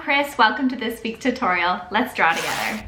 I'm Chris, welcome to this week's tutorial. Let's draw together.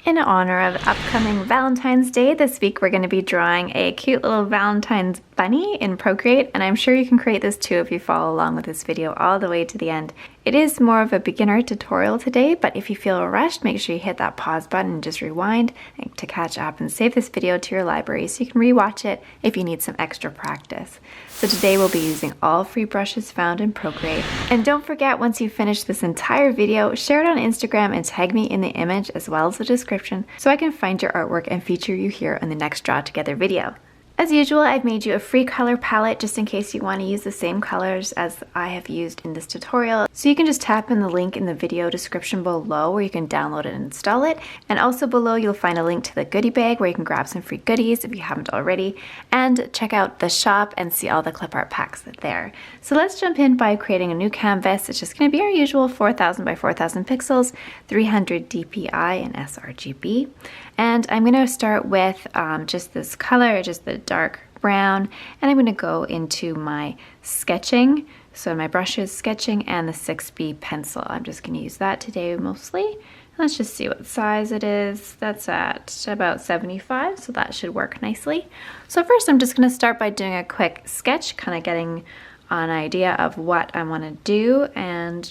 In honor of upcoming Valentine's Day, this week we're going to be drawing a cute little Valentine's bunny in Procreate, and I'm sure you can create this too if you follow along with this video all the way to the end. It is more of a beginner tutorial today, but if you feel rushed, make sure you hit that pause button and just rewind to catch up and save this video to your library so you can rewatch it if you need some extra practice. So today we'll be using all free brushes found in Procreate. And don't forget, once you finish this entire video, share it on Instagram and tag me in the image as well as the description so I can find your artwork and feature you here in the next Draw Together video. As usual, I've made you a free color palette just in case you want to use the same colors as I have used in this tutorial. So you can just tap in the link in the video description below where you can download and install it. And also below you'll find a link to the goodie bag where you can grab some free goodies if you haven't already. And check out the shop and see all the clip art packs there. So let's jump in by creating a new canvas. It's just going to be our usual 4000 by 4000 pixels, 300 DPI and sRGB. And I'm going to start with just this color, just the dark brown, and I'm going to go into my sketching. So my brushes, sketching, and the 6B pencil. I'm just going to use that today mostly. Let's just see what size it is. That's at about 75, so that should work nicely. So first I'm just going to start by doing a quick sketch, kind of getting an idea of what I want to do. And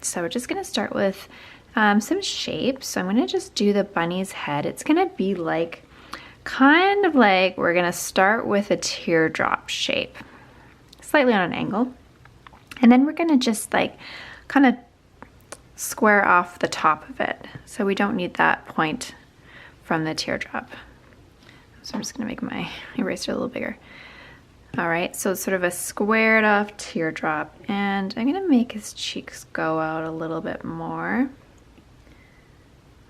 so we're just going to start with some shapes. So I'm going to just do the bunny's head. It's going to be like, kind of like, we're going to start with a teardrop shape, slightly on an angle. And then we're going to just like kind of square off the top of it. So we don't need that point from the teardrop. So I'm just going to make my eraser a little bigger. All right, so it's sort of a squared off teardrop. And I'm going to make his cheeks go out a little bit more.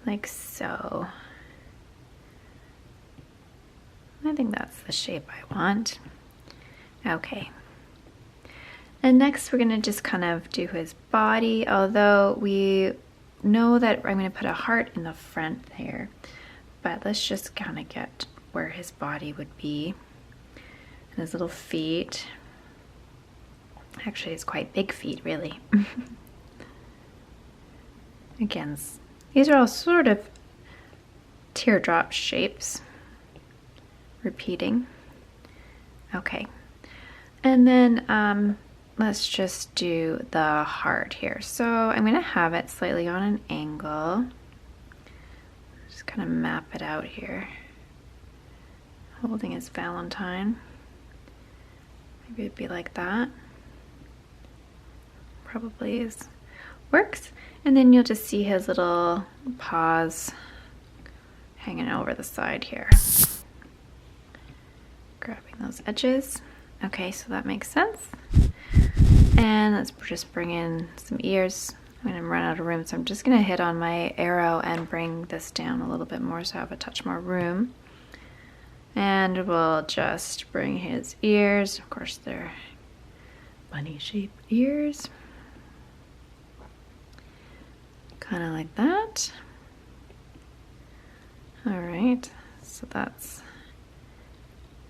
Like so. I think that's the shape I want. Okay. And next we're going to just kind of do his body, although we know that I'm going to put a heart in the front there. But let's just kind of get where his body would be. And his little feet. Actually, it's quite big feet, really. Again, these are all sort of teardrop shapes. Repeating. Okay. And then let's just do the heart here. So I'm going to have it slightly on an angle. Just kind of map it out here. Holding his Valentine. Maybe it'd be like that. Probably is. Works. And then you'll just see his little paws hanging over the side here. Grabbing those edges. Okay, so that makes sense. And let's just bring in some ears. I'm going to run out of room, so I'm just going to hit on my arrow and bring this down a little bit more so I have a touch more room. And we'll just bring his ears. Of course, they're bunny-shaped ears. Kind of like that. All right, so that's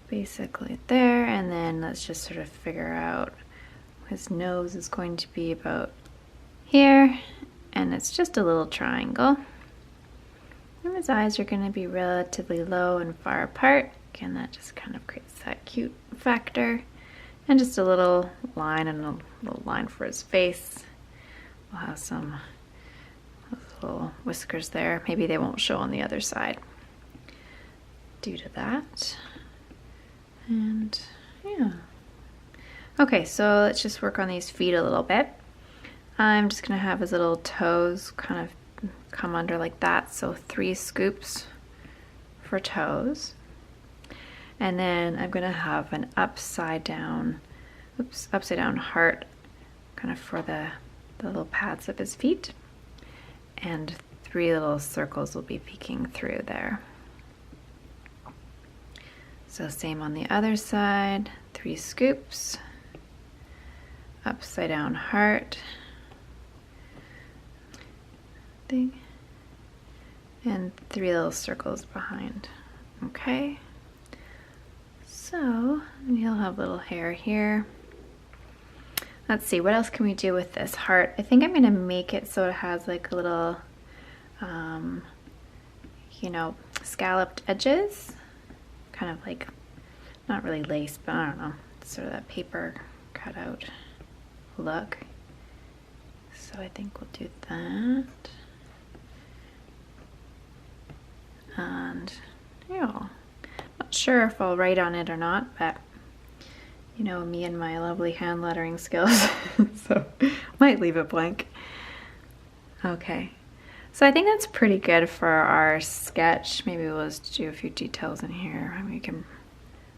basically there. And then let's just sort of figure out his nose is going to be about here, and it's just a little triangle. And his eyes are going to be relatively low and far apart. Again, that just kind of creates that cute factor. And just a little line and a little line for his face. We'll have some little whiskers there. Maybe they won't show on the other side due to that. And yeah. Okay, so let's just work on these feet a little bit. I'm just gonna have his little toes kind of come under like that. So 3 scoops for toes. And then I'm gonna have an upside down heart kind of for the little pads of his feet. And 3 little circles will be peeking through there. So same on the other side, 3 scoops, upside down heart, thing, and 3 little circles behind. Okay, so he'll have little hair here. let's see, what else can we do with this heart? I think I'm gonna make it so it has like a little, you know, scalloped edges, kind of like, not really lace, but I don't know, sort of that paper cutout look. So I think we'll do that. And yeah, not sure if I'll write on it or not, but you know me and my lovely hand lettering skills, so might leave it blank. Okay, so I think that's pretty good for our sketch. Maybe we'll just do a few details in here and we can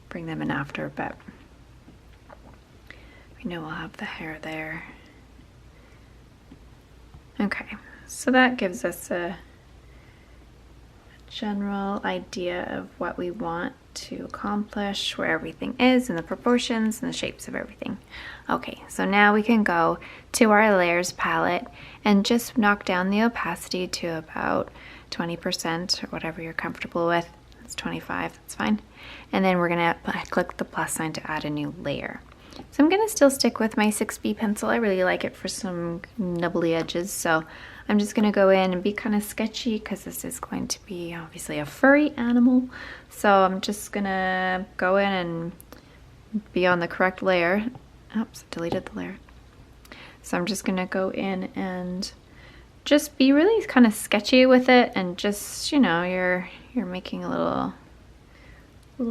bring them in after, but we know we'll have the hair there. Okay, so that gives us a general idea of what we want to accomplish, where everything is, and the proportions and the shapes of everything. Okay, so now we can go to our layers palette and just knock down the opacity to about 20% or whatever you're comfortable with. It's 25, that's fine. And then we're gonna click the plus sign to add a new layer. So I'm gonna still stick with my 6B pencil. I really like it for some nubbly edges, so I'm just gonna go in and be kind of sketchy because this is going to be obviously a furry animal. So I'm just gonna go in and be on the correct layer. Oops, deleted the layer. So I'm just gonna go in and just be really kind of sketchy with it, and just, you know, you're making a little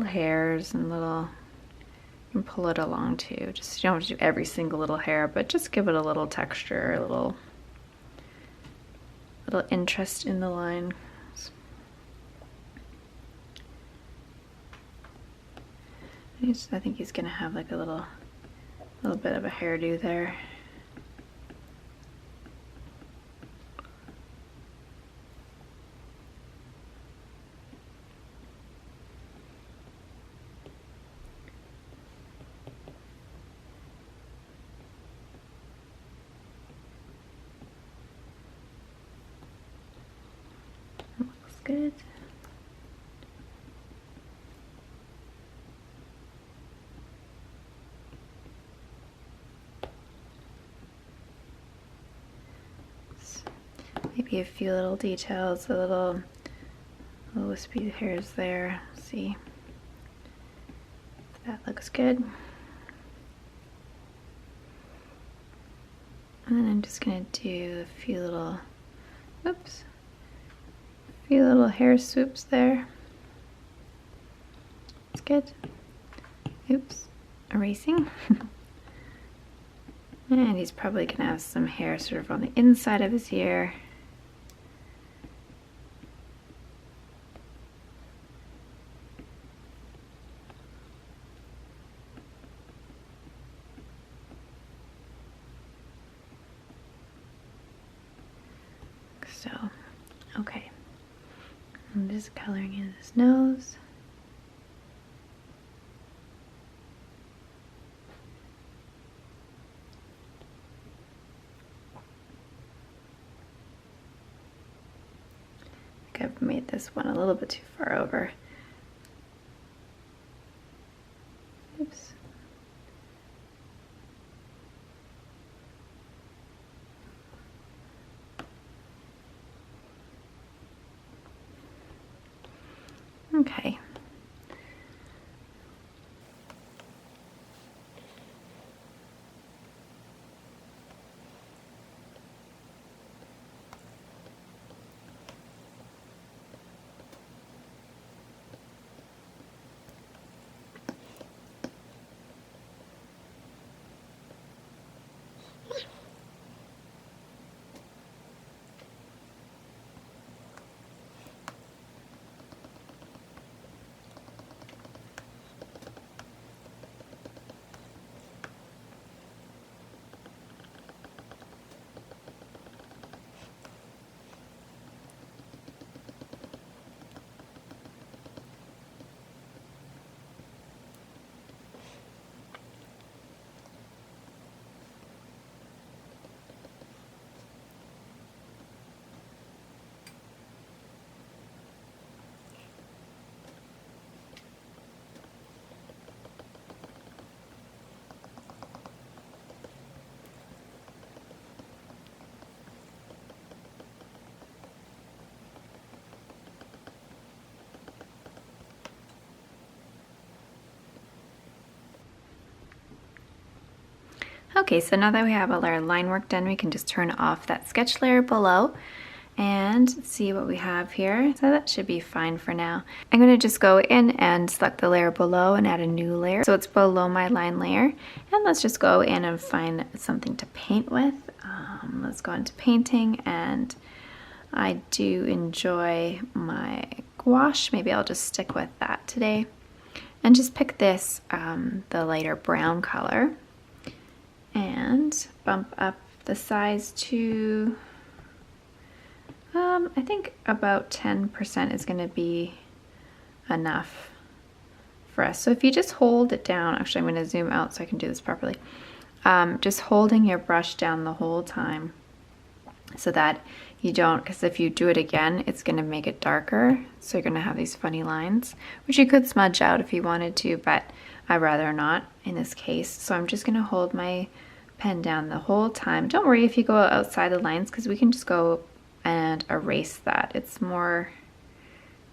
hairs and little, you can pull it along too. Just, you don't have to do every single little hair, but just give it a little texture, a little interest in the line. I think he's gonna have like a little bit of a hairdo there. Looks good. Maybe a few little details, a little wispy hairs there. See, that looks good. And then I'm just gonna do a few little, oops, a few little hair swoops there. It's good. Oops, erasing. And he's probably gonna have some hair sort of on the inside of his ear. So, okay, I'm just coloring in his nose. I think I've made this one a little bit too far over. Oops. Okay. Okay, so now that we have all our line work done, we can just turn off that sketch layer below and see what we have here. So that should be fine for now. I'm going to just go in and select the layer below and add a new layer. So it's below my line layer. And let's just go in and find something to paint with. Let's go into painting, and I do enjoy my gouache. Maybe I'll just stick with that today. And just pick this, the lighter brown color, and bump up the size to I think about 10% is going to be enough for us. So if you just hold it down, actually I'm going to zoom out so I can do this properly. Just holding your brush down the whole time so that you don't, because if you do it again, it's going to make it darker. So you're going to have these funny lines, which you could smudge out if you wanted to, but I'd rather not in this case. So I'm just going to hold my pen down the whole time. Don't worry if you go outside the lines, because we can just go and erase that. It's more,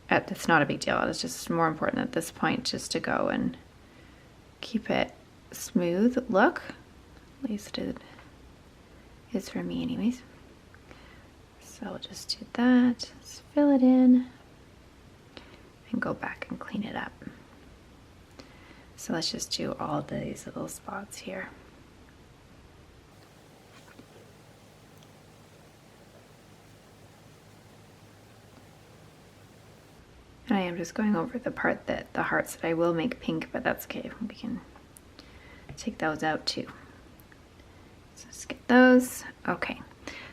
it's not a big deal. It's just more important at this point just to go and keep it smooth look. At least it is for me anyways. So we'll just do that, just fill it in and go back and clean it up. So let's just do all these little spots here. And I am just going over the part that the hearts that I will make pink, but that's okay. We can take those out too. So just get those. Okay.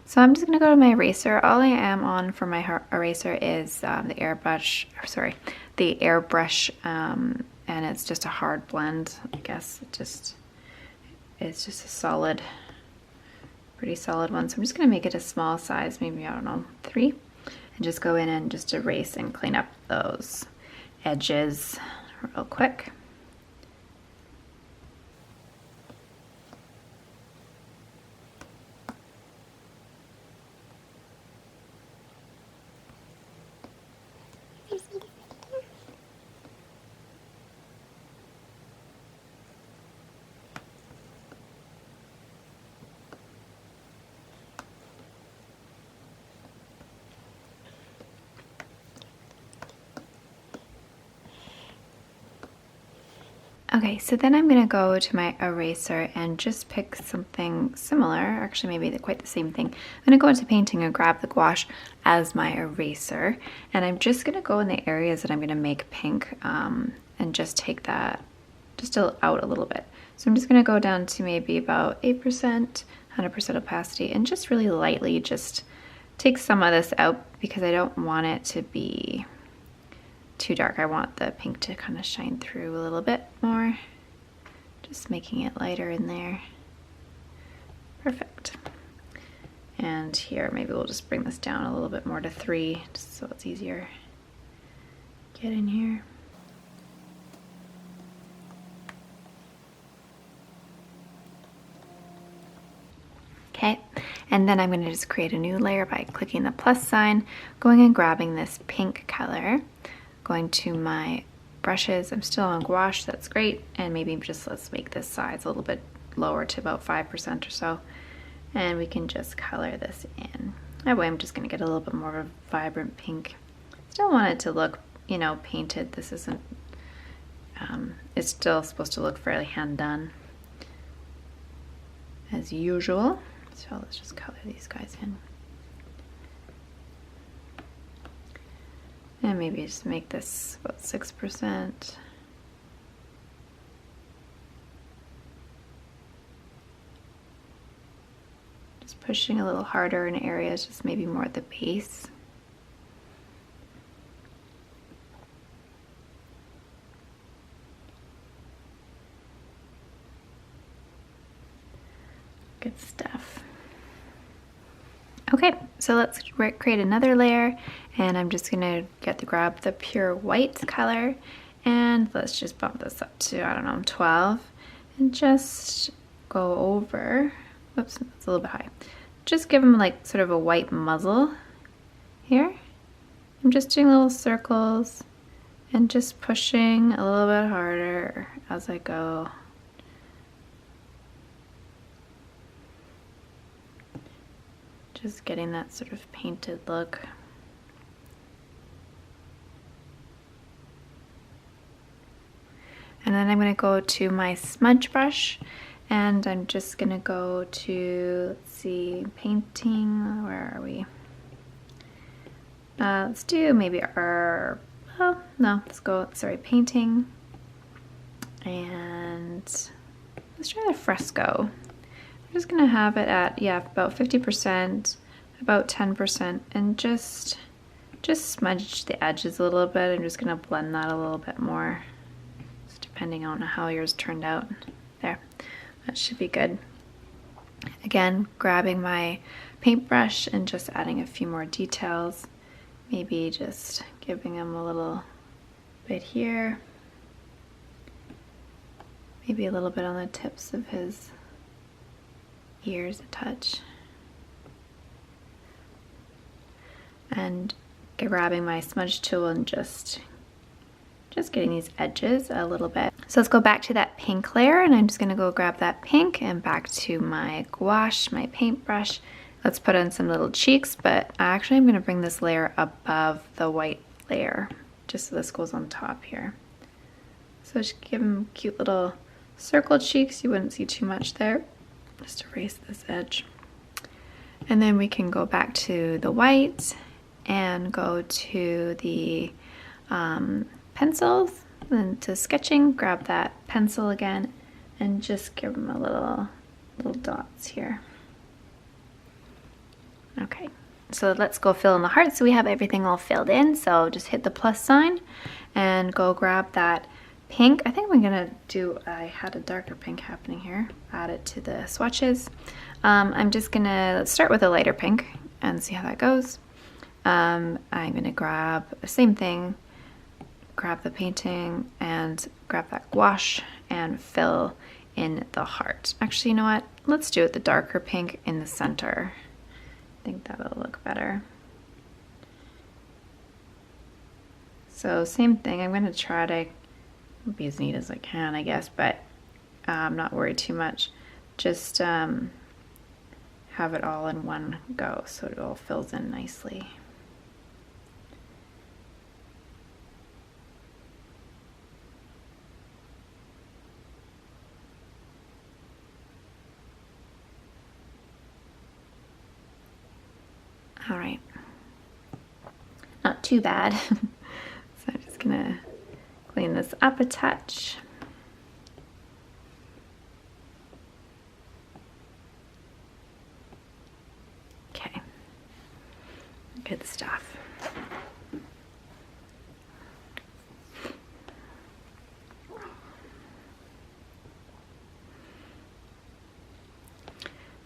So I'm just going to go to my eraser. All I am on for my eraser is the airbrush, and it's just a hard blend. I guess it's just a solid, pretty solid one. So I'm just going to make it a small size, maybe, I don't know, 3. And just go in and just erase and clean up those edges real quick. Okay, so then I'm going to go to my eraser and just pick something similar, actually maybe quite the same thing. I'm going to go into painting and grab the gouache as my eraser, and I'm just going to go in the areas that I'm going to make pink and just take that just out a little bit. So I'm just going to go down to maybe about 8%, 100% opacity, and just really lightly just take some of this out because I don't want it to be too dark. I want the pink to kind of shine through a little bit more. Just making it lighter in there. Perfect. And here, maybe we'll just bring this down a little bit more to 3, just so it's easier to get in here. Okay, and then I'm going to just create a new layer by clicking the plus sign, going and grabbing this pink color, going to my brushes. I'm still on gouache, that's great, and maybe just let's make this size a little bit lower to about 5% or so, and we can just color this in. That way I'm just going to get a little bit more of a vibrant pink. Still want it to look, you know, painted. This isn't, it's still supposed to look fairly hand done as usual. So let's just color these guys in. And maybe just make this about 6%. Just pushing a little harder in areas, just maybe more at the base. Good stuff. Okay, so let's create another layer, and I'm just gonna grab the pure white color, and let's just bump this up to, I don't know, 12, and just go over, whoops, it's a little bit high. Just give them like sort of a white muzzle here. I'm just doing little circles and just pushing a little bit harder as I go. Just getting that sort of painted look. And then I'm going to go to my smudge brush, and I'm just going to go to, let's see, painting, where are we? Let's do maybe our, oh no, let's go, sorry, painting, and let's try the fresco. I'm just going to have it at, yeah, about 50%, about 10%, and just smudge the edges a little bit. I'm just going to blend that a little bit more, just depending on how yours turned out. There, that should be good. Again, grabbing my paintbrush and just adding a few more details. Maybe just giving him a little bit here. Maybe a little bit on the tips of his ears, a touch. And grabbing my smudge tool and just getting these edges a little bit. So let's go back to that pink layer, and I'm just gonna go grab that pink and back to my gouache, my paintbrush. Let's put on some little cheeks, but actually I'm gonna bring this layer above the white layer, just so this goes on top here. So just give them cute little circle cheeks. You wouldn't see too much there. Just erase this edge. And then we can go back to the white and go to the pencils and to sketching. Grab that pencil again and just give them a little dots here. Okay, so let's go fill in the heart so we have everything all filled in. So just hit the plus sign and go grab that pink. I think I'm gonna do, I had a darker pink happening here, add it to the swatches. I'm just gonna, let's start with a lighter pink and see how that goes. I'm gonna grab the same thing, grab the painting and grab that gouache and fill in the heart. Actually, you know what? Let's do it the darker pink in the center. I think that'll look better. So same thing, I'm gonna try to be as neat as I can, I guess, but I'm not worried too much. Just have it all in one go so it all fills in nicely. All right, not too bad. So I'm just gonna clean this up a touch. Okay, good stuff.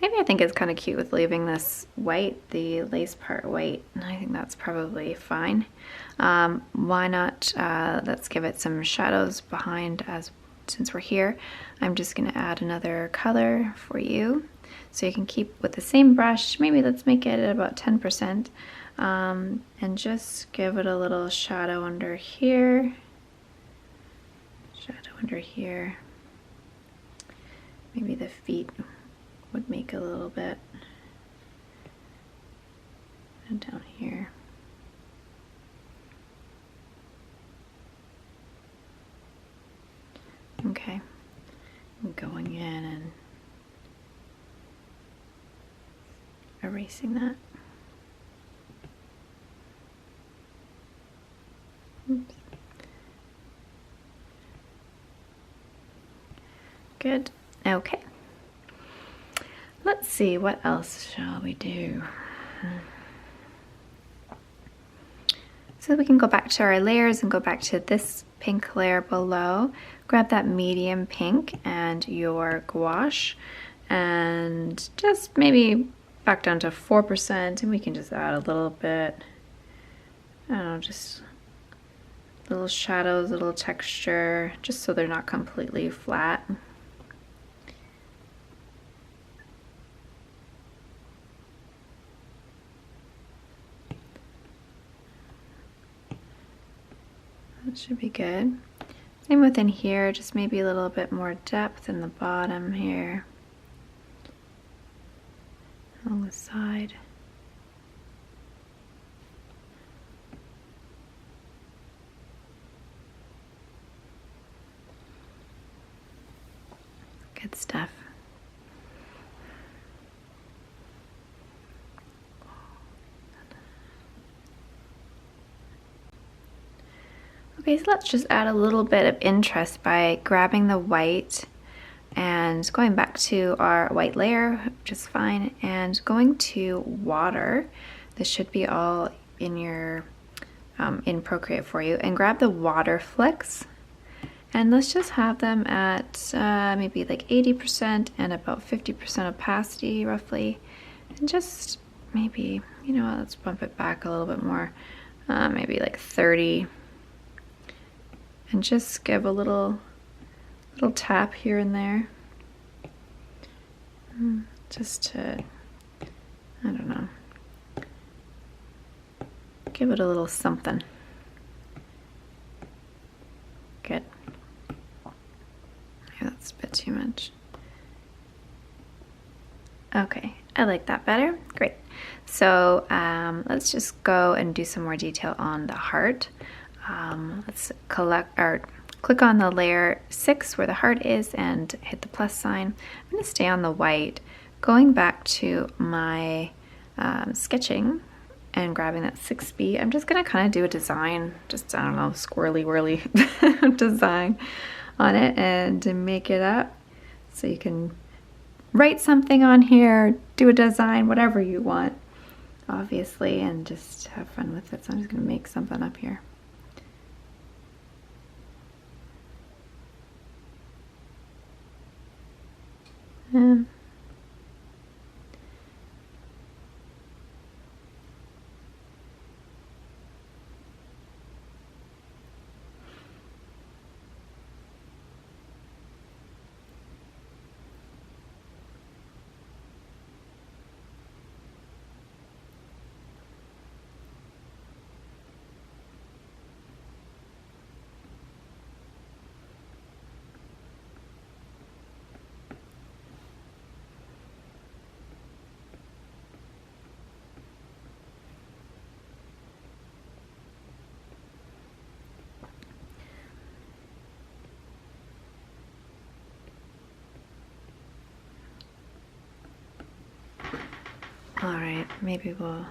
Maybe I think it's kind of cute with leaving this white, the lace part white, and I think that's probably fine. Why not, let's give it some shadows behind, as since we're here. I'm just gonna add another color for you. So you can keep with the same brush, maybe let's make it at about 10%, and just give it a little shadow under here, shadow under here, maybe the feet would make a little bit, and down here. Okay, I'm going in and erasing that. Oops. Good, okay. Let's see, what else shall we do? So we can go back to our layers and go back to this pink layer below. Grab that medium pink and your gouache and just maybe back down to 4%, and we can just add a little bit, I don't know, just little shadows, a little texture, just so they're not completely flat. That should be good. Same within here, just maybe a little bit more depth in the bottom here, along the side. Okay, so let's just add a little bit of interest by grabbing the white and going back to our white layer, which is fine, and going to water. This should be all in your in Procreate for you, and grab the water flicks, and let's just have them at maybe like 80% and about 50% opacity roughly, and just maybe, you know, let's bump it back a little bit more, maybe like 30, and just give a little tap here and there, just to, I don't know, give it a little something. Good. Yeah, that's a bit too much. Okay, I like that better. Great. So let's just go and do some more detail on the heart. Let's click on the layer 6 where the heart is and hit the plus sign. I'm going to stay on the white, going back to my sketching and grabbing that 6B. I'm just going to kind of do a design, just, I don't know, squirrely whirly design on it, and to make it up. So you can write something on here, do a design, whatever you want, obviously, and just have fun with it. So I'm just going to make something up here. All right, maybe we'll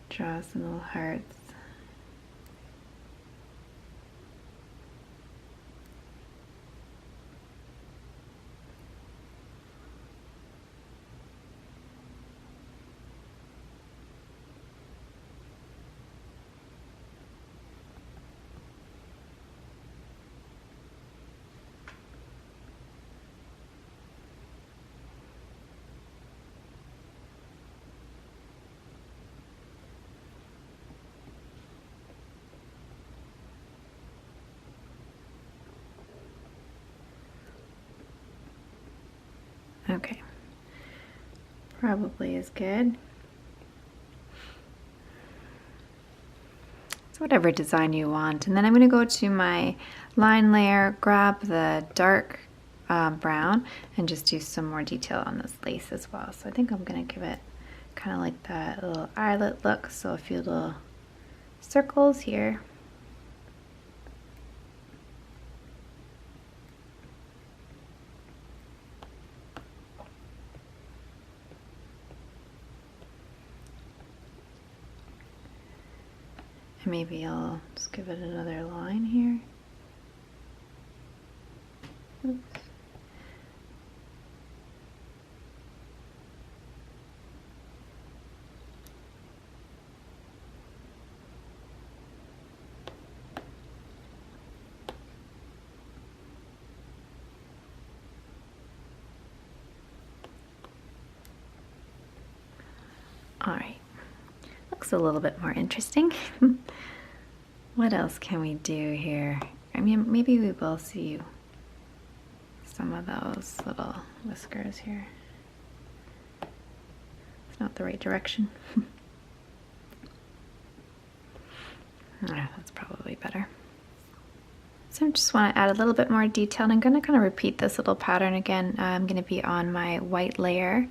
draw some little hearts. Okay, probably is good. So whatever design you want. And then I'm going to go to my line layer, grab the dark brown, and just do some more detail on this lace as well. So I think I'm going to give it kind of like that little eyelet look. So a few little circles here. Maybe I'll just give it another line here. Oops. All right. Looks a little bit more interesting. What else can we do here? I mean, maybe we will see some of those little whiskers here. It's not the right direction. That's probably better. So I just want to add a little bit more detail, and I'm going to kind of repeat this little pattern again. I'm going to be on my white layer.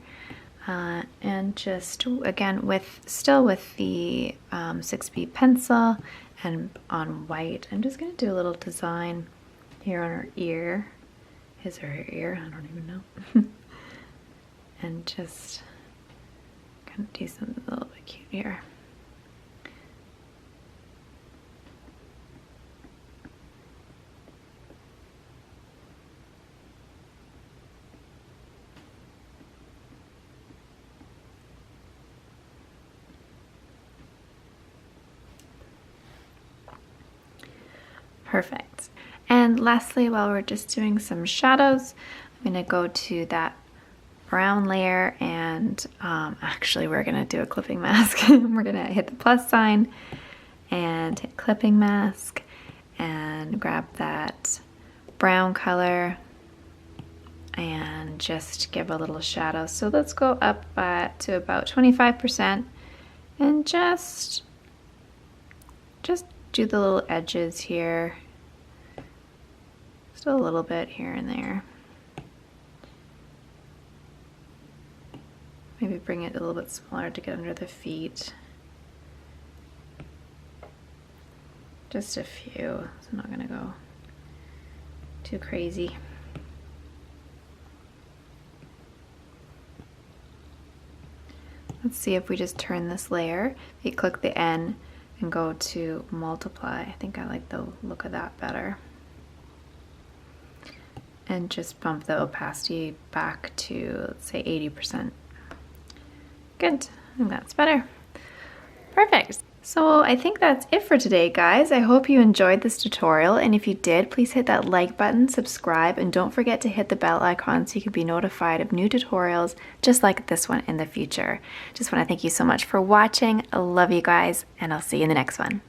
And just again still with the 6B pencil and on white, I'm just going to do a little design here on her ear, his or her ear, I don't even know, and just kind of do something a little bit cute here. Perfect. And lastly, while we're just doing some shadows, I'm going to go to that brown layer and actually we're going to do a clipping mask. We're going to hit the plus sign and hit clipping mask and grab that brown color and just give a little shadow. So let's go up to about 25% and just do the little edges here. Just a little bit here and there. Maybe bring it a little bit smaller to get under the feet. Just a few, so I'm not gonna go too crazy. Let's see if we just turn this layer. If you click the N and go to multiply, I think I like the look of that better. And just bump the opacity back to, let's say, 80%. Good, I think that's better. Perfect. So I think that's it for today, guys. I hope you enjoyed this tutorial, and if you did, please hit that like button, subscribe, and don't forget to hit the bell icon so you can be notified of new tutorials just like this one in the future. Just want to thank you so much for watching. I love you guys, and I'll see you in the next one.